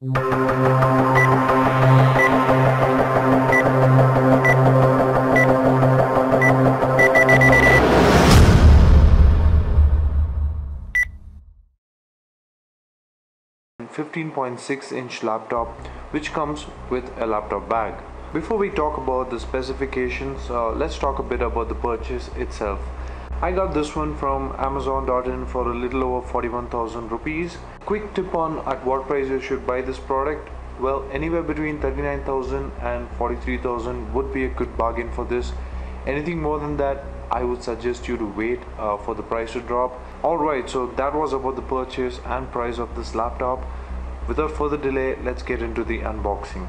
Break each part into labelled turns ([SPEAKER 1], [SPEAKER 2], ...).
[SPEAKER 1] .6-inch laptop which comes with a laptop bag. Before we talk about the specifications, let's talk a bit about the purchase itself. I got this one from Amazon.in for a little over 41,000 rupees. Quick tip on at what price you should buy this product. Well, anywhere between 39,000 and 43,000 would be a good bargain for this. Anything more than that, I would suggest you to wait for the price to drop. Alright, so that was about the purchase and price of this laptop. Without further delay, let's get into the unboxing.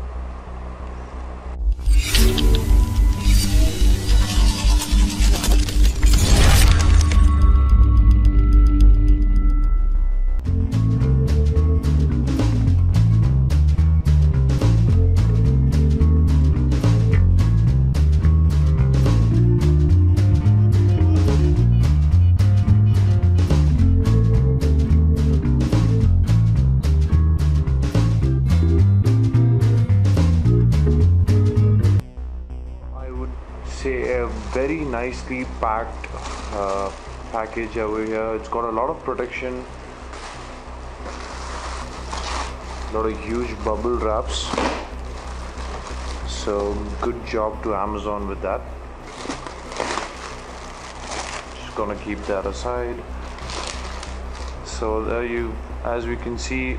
[SPEAKER 1] Very nicely packed package over here. It's got a lot of protection, a lot of huge bubble wraps, so good job to Amazon with that. Just gonna keep that aside. So there you, as we can see,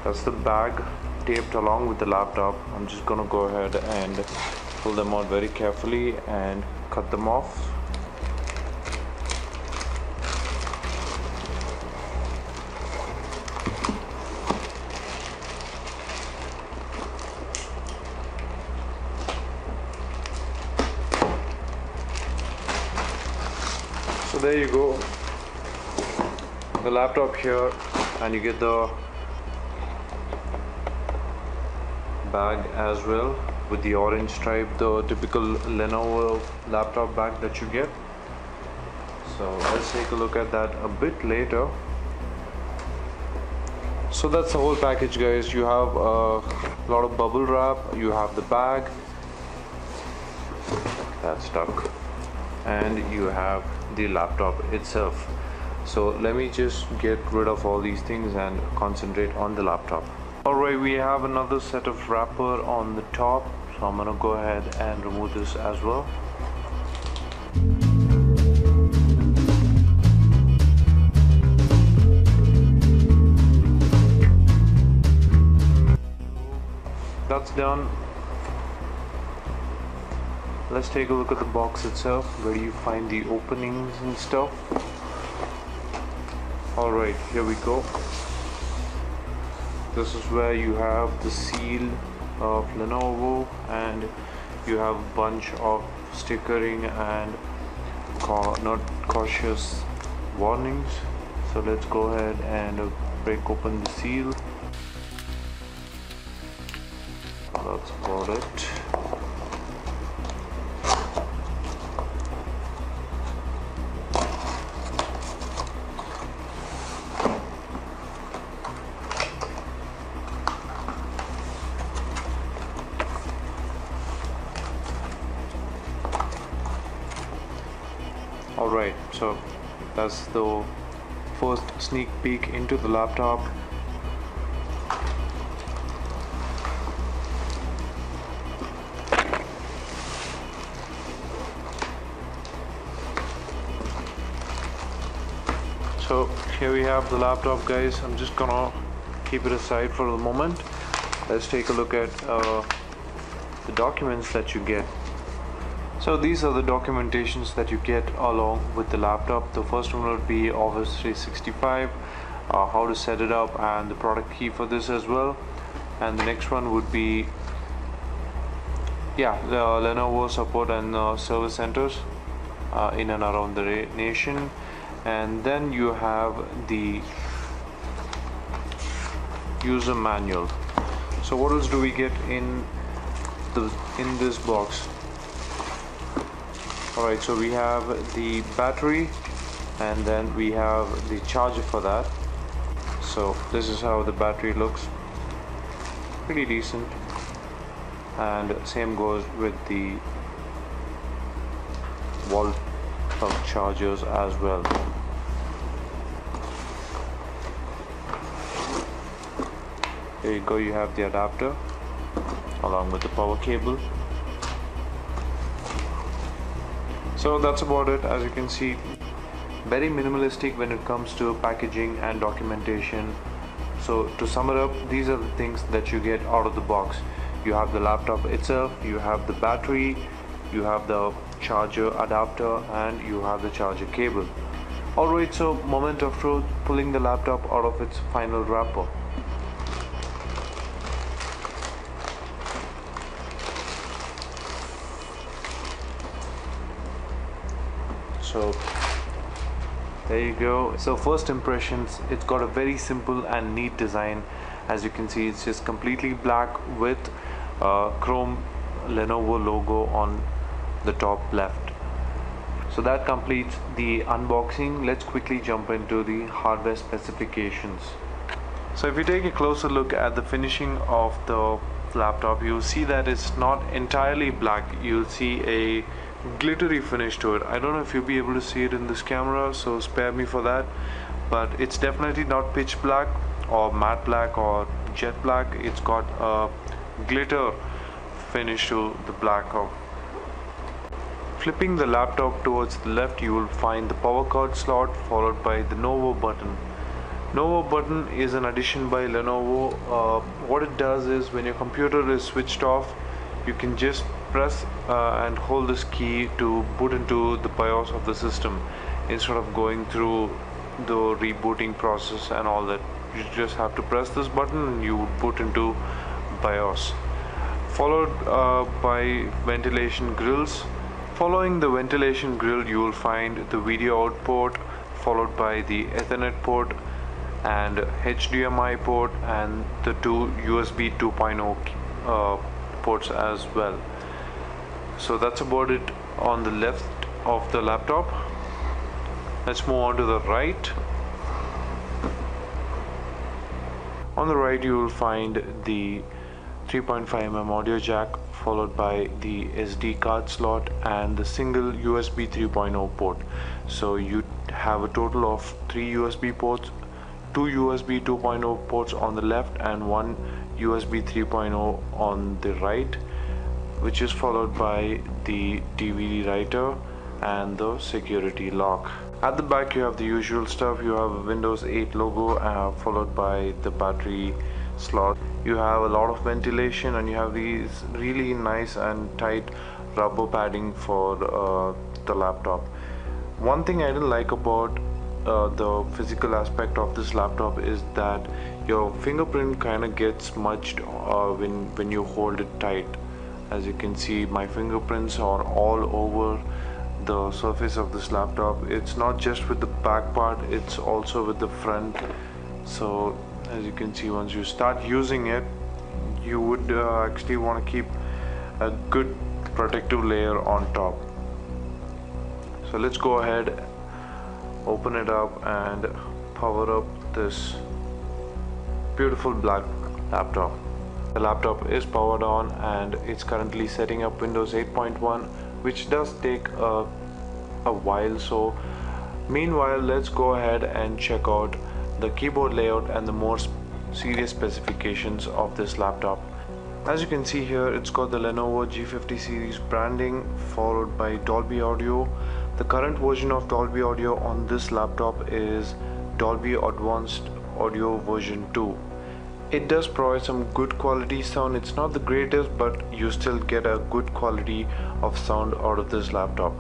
[SPEAKER 1] that's the bag taped along with the laptop. I'm just gonna go ahead and pull them out very carefully and cut them off. So there you go, the laptop here, and you get the bag as well with the orange stripe, the typical Lenovo laptop bag that you get. So let's take a look at that a bit later. So that's the whole package, guys. You have a lot of bubble wrap, you have the bag that's stuck, and you have the laptop itself. So let me just get rid of all these things and concentrate on the laptop. Alright, we have another set of wrapper on the top, so I'm gonna go ahead and remove this as well. That's done. Let's take a look at the box itself. Where do you find the openings and stuff? Alright, here we go. This is where you have the seal of Lenovo, and you have a bunch of stickering and not cautious warnings. So let's go ahead and break open the seal. That's about it. Alright, so that's the first sneak peek into the laptop. So here we have the laptop, guys. I'm just gonna keep it aside for the moment. Let's take a look at the documents that you get. So these are the documentations that you get along with the laptop. The first one would be Office 365, how to set it up, and the product key for this as well. And the next one would be the Lenovo support and service centers in and around the nation. And then you have the user manual. So what else do we get in this box? Alright, so we have the battery, and then we have the charger for that. So this is how the battery looks. pretty decent, and same goes with the wall plug chargers as well. There you go, you have the adapter along with the power cable. So that's about it. As you can see, very minimalistic when it comes to packaging and documentation. So to sum it up, these are the things that you get out of the box. You have the laptop itself, you have the battery, you have the charger adapter, and you have the charger cable. Alright, so moment of truth, pulling the laptop out of its final wrapper. So there you go. So first impressions, it's got a very simple and neat design. As you can see, it's just completely black with chrome Lenovo logo on the top left. So that completes the unboxing. Let's quickly jump into the hardware specifications. So if you take a closer look at the finishing of the laptop, you'll see that it's not entirely black. You'll see a glittery finish to it. I don't know if you'll be able to see it in this camera, so spare me for that, but it's definitely not pitch black or matte black or jet black. It's got a glitter finish to the black of. Flipping the laptop towards the left, you will find the power cord slot followed by the Novo button. Novo button is an addition by Lenovo. What it does is when your computer is switched off, you can just press and hold this key to boot into the BIOS of the system instead of going through the rebooting process and all that. You just have to press this button and you would boot into BIOS. Followed by ventilation grills. Following the ventilation grill, you will find the video out port, followed by the Ethernet port and HDMI port, and the two USB 2.0 ports as well. So that's about it on the left of the laptop. Let's move on to the right. On the right, you will find the 3.5mm audio jack, followed by the SD card slot and the single USB 3.0 port. So you have a total of 3 USB ports, 2 USB 2.0 ports on the left and 1 USB 3.0 on the right, which is followed by the DVD writer and the security lock. At the back, you have the usual stuff. You have a Windows 8 logo followed by the battery slot. You have a lot of ventilation, and you have these really nice and tight rubber padding for the laptop. One thing I didn't like about the physical aspect of this laptop is that your fingerprint kind of gets smudged when you hold it tight. As you can see, my fingerprints are all over the surface of this laptop. It's not just with the back part, it's also with the front. So as you can see, once you start using it, you would actually want to keep a good protective layer on top. So let's go ahead, open it up and power up this beautiful black laptop. The laptop is powered on and it's currently setting up Windows 8.1, which does take a while. So meanwhile, let's go ahead and check out the keyboard layout and the more serious specifications of this laptop. As you can see here, it's got the Lenovo G50 series branding followed by Dolby Audio. The current version of Dolby Audio on this laptop is Dolby Advanced Audio version 2. It does provide some good quality sound. It's not the greatest, but you still get a good quality of sound out of this laptop.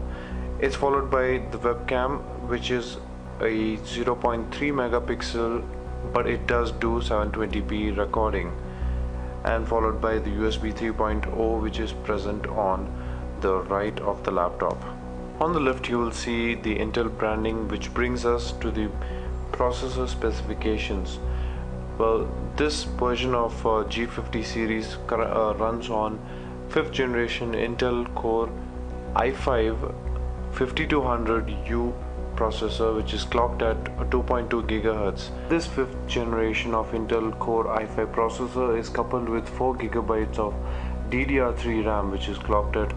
[SPEAKER 1] It's followed by the webcam, which is a 0.3 megapixel, but it does do 720p recording, and followed by the USB 3.0, which is present on the right of the laptop. On the left, you will see the Intel branding, which brings us to the processor specifications. Well, this version of G50 series runs on 5th generation Intel Core i5 5200U processor, which is clocked at 2.2 GHz. This 5th generation of Intel Core i5 processor is coupled with 4 GB of DDR3 RAM, which is clocked at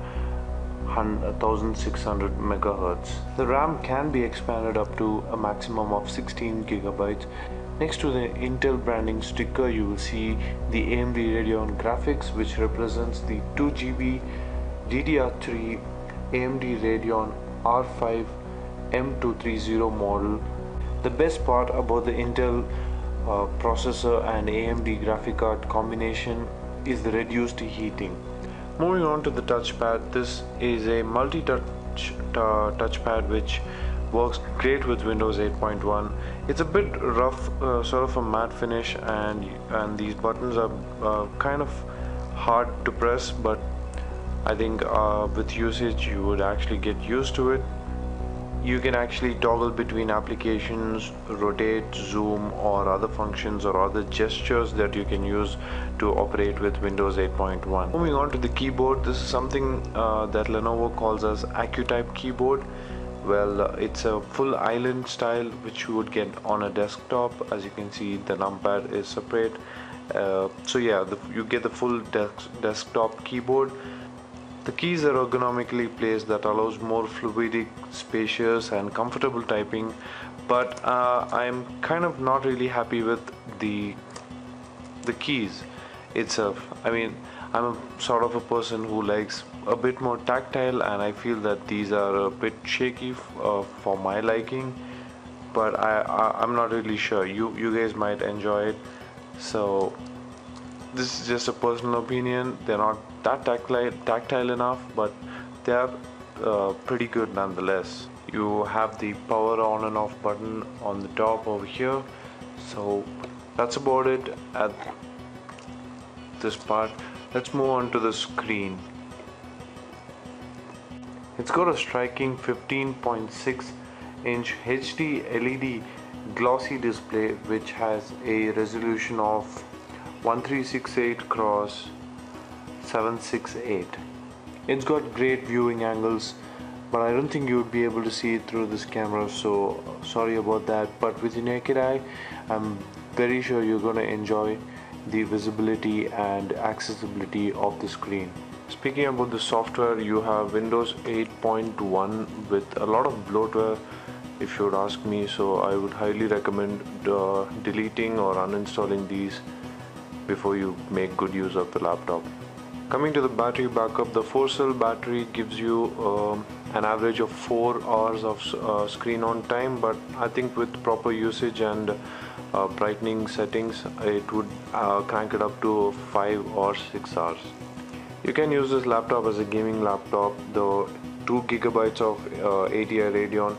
[SPEAKER 1] 1600 MHz. The RAM can be expanded up to a maximum of 16 GB. Next to the Intel branding sticker, you will see the AMD Radeon graphics, which represents the 2 GB DDR3 AMD Radeon R5 M230 model. The best part about the Intel processor and AMD graphic card combination is the reduced heating. Moving on to the touchpad, this is a multi-touch touchpad which works great with Windows 8.1. It's a bit rough, sort of a matte finish, and these buttons are kind of hard to press, but I think with usage you would actually get used to it. You can actually toggle between applications, rotate, zoom, or other functions or other gestures that you can use to operate with Windows 8.1. Moving on to the keyboard, this is something that Lenovo calls as AccuType keyboard. Well, it's a full island style which you would get on a desktop. As you can see, the numpad is separate. So yeah, you get the full desktop keyboard. The keys are ergonomically placed that allows more fluidic, spacious and comfortable typing, but I'm kind of not really happy with the keys itself. I mean, I'm a sort of a person who likes a bit more tactile, and I feel that these are a bit shaky for my liking, but I'm not really sure. You guys might enjoy it. So this is just a personal opinion. They're not that tactile enough, but they are pretty good nonetheless. You have the power on and off button on the top over here. So that's about it at this part. Let's move on to the screen. It's got a striking 15.6 inch HD LED glossy display which has a resolution of 1368 x 768. It's got great viewing angles, but I don't think you would be able to see it through this camera, so sorry about that. But with the naked eye, I'm very sure you're going to enjoy the visibility and accessibility of the screen. Speaking about the software, you have Windows 8.1 with a lot of bloatware, if you would ask me, so I would highly recommend deleting or uninstalling these before you make good use of the laptop. Coming to the battery backup, the 4-cell battery gives you an average of 4 hours of screen on time, but I think with proper usage and brightening settings, it would crank it up to 5 or 6 hours. You can use this laptop as a gaming laptop. The 2 GB of Eidea Radeon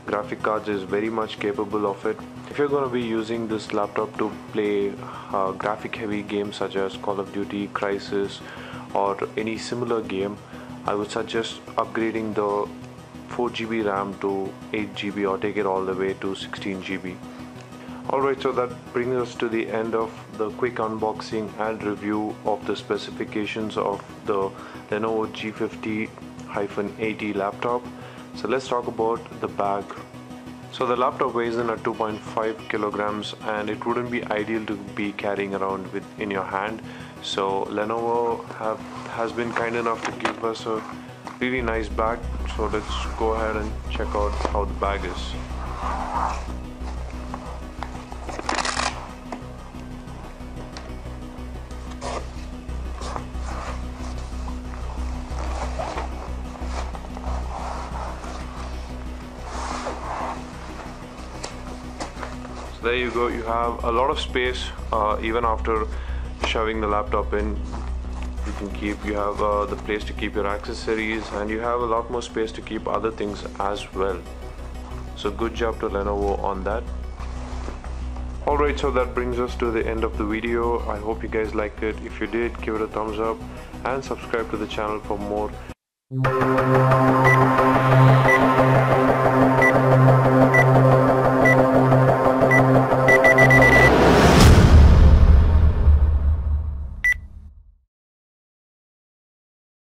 [SPEAKER 1] graphic cards is very much capable of it. If you're going to be using this laptop to play graphic heavy games such as Call of Duty, Crisis or any similar game, I would suggest upgrading the 4 GB RAM to 8 GB or take it all the way to 16 GB. Alright, so that brings us to the end of the quick unboxing and review of the specifications of the Lenovo G50-80 laptop. So let's talk about the bag. So the laptop weighs in at 2.5 kilograms and it wouldn't be ideal to be carrying around in your hand. So Lenovo has been kind enough to give us a really nice bag. So let's go ahead and check out how the bag is. There you go, you have a lot of space even after shoving the laptop in. You have the place to keep your accessories, and you have a lot more space to keep other things as well. So good job to Lenovo on that. Alright, so that brings us to the end of the video. I hope you guys liked it. If you did, give it a thumbs up and subscribe to the channel for more.